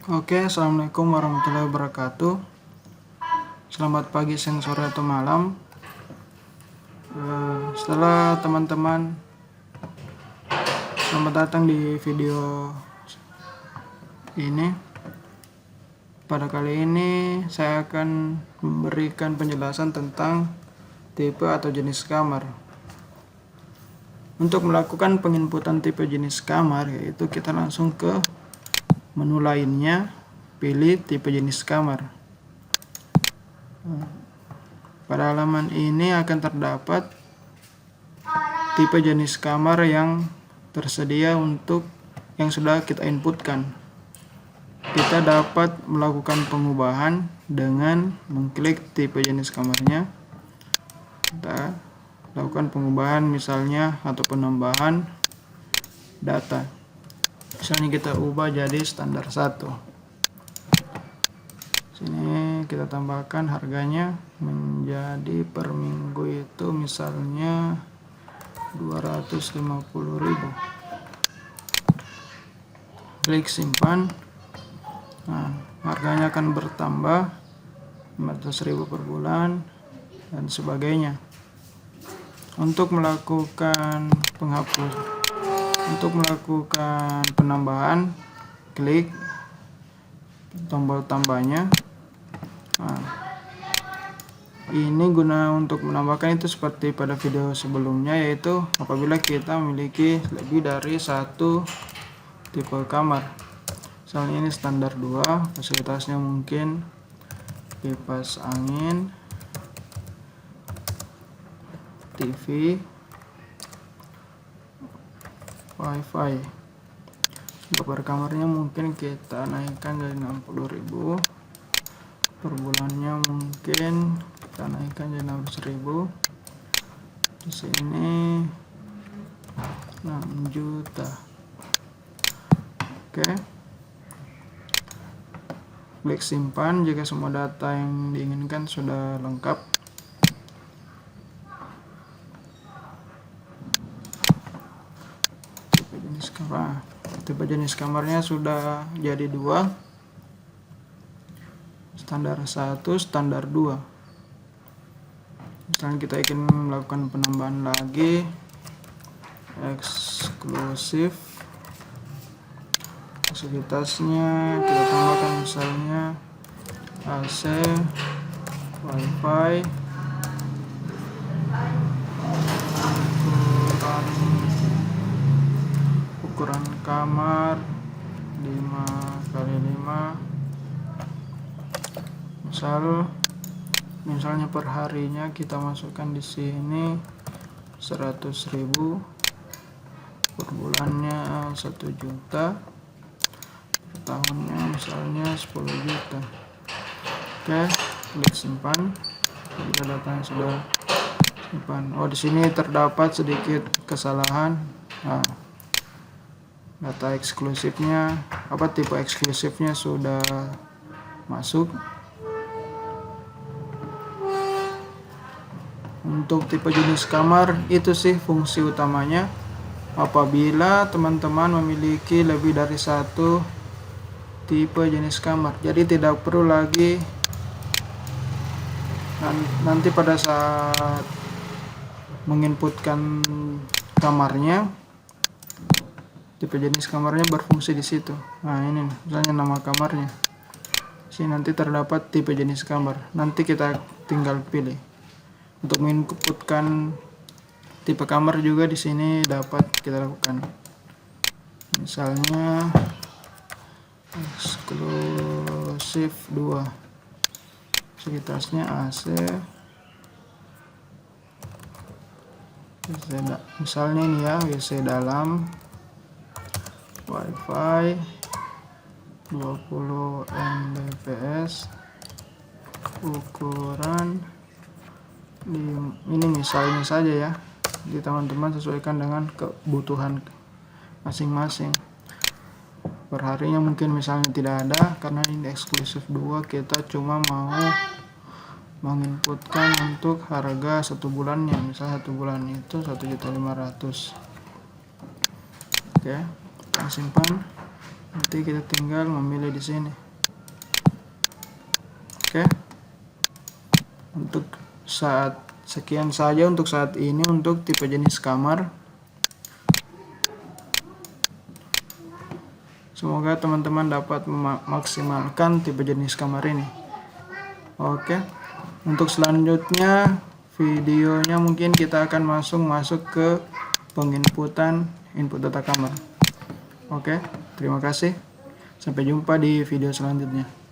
Oke, assalamualaikum warahmatullahi wabarakatuh. Selamat pagi, siang, sore, atau malam. Setelah teman-teman, selamat datang di video ini. Pada kali ini saya akan memberikan penjelasan tentang tipe atau jenis kamar. Untuk melakukan penginputan tipe jenis kamar, yaitu kita langsung ke menu lainnya, pilih tipe jenis kamar. Pada halaman ini akan terdapat tipe jenis kamar yang tersedia untuk yang sudah kita inputkan. Kita dapat melakukan pengubahan dengan mengklik tipe jenis kamarnya. Kita lakukan pengubahan misalnya atau penambahan data. Misalnya kita ubah jadi standar 1. Sini kita tambahkan harganya menjadi per minggu itu misalnya 250.000. Klik simpan. Nah, harganya akan bertambah 500.000 per bulan dan sebagainya. Untuk melakukan penambahan, klik tombol tambahnya. Nah, ini guna untuk menambahkan itu seperti pada video sebelumnya, yaitu apabila kita memiliki lebih dari satu tipe kamar. Misalnya ini standar 2, fasilitasnya mungkin kipas angin, TV, wifi. Untuk per kamarnya mungkin kita naikkan jadi 60.000. Per bulannya mungkin kita naikkan jadi 600.000. Di sini 6 juta. Oke. Klik simpan jika semua data yang diinginkan sudah lengkap. Tipe jenis kamarnya sudah jadi 2. Standar 1, standar 2. Misalnya kita ingin melakukan penambahan lagi, eksklusif. Fasilitasnya kita tambahkan misalnya AC, wifi, ukuran kamar 5x5. Misalnya per harinya kita masukkan di sini 100.000, per bulannya 1 juta, per tahunnya misalnya 10 juta. Oke, klik simpan jika datanya sudah simpan. Oh, di sini terdapat sedikit kesalahan. Nah, data eksklusifnya, tipe eksklusifnya sudah masuk. Untuk tipe jenis kamar itu sih fungsi utamanya. Apabila teman-teman memiliki lebih dari satu tipe jenis kamar, jadi tidak perlu lagi nanti pada saat menginputkan kamarnya, tipe jenis kamarnya berfungsi di situ. Nah, ini misalnya nama kamarnya. Sini nanti terdapat tipe jenis kamar. Nanti kita tinggal pilih. Untuk menginputkan tipe kamar juga di sini dapat kita lakukan. Misalnya eksklusif 2. Fasilitasnya AC. Misalnya ini ya, WC dalam, wifi 20 Mbps, ukuran ini misalnya saja ya, di teman-teman sesuaikan dengan kebutuhan masing-masing. Per harinya mungkin misalnya tidak ada, karena ini eksklusif 2, kita cuma mau menginputkan untuk harga 1 bulannya, misalnya 1 bulan itu 1.500.000. Oke, simpan. Nanti kita tinggal memilih di sini. Oke. Untuk sekian saja untuk saat ini untuk tipe jenis kamar. Semoga teman-teman dapat memaksimalkan tipe jenis kamar ini. Oke. Untuk selanjutnya videonya mungkin kita akan masuk ke penginputan input data kamar. Oke, terima kasih. Sampai jumpa di video selanjutnya.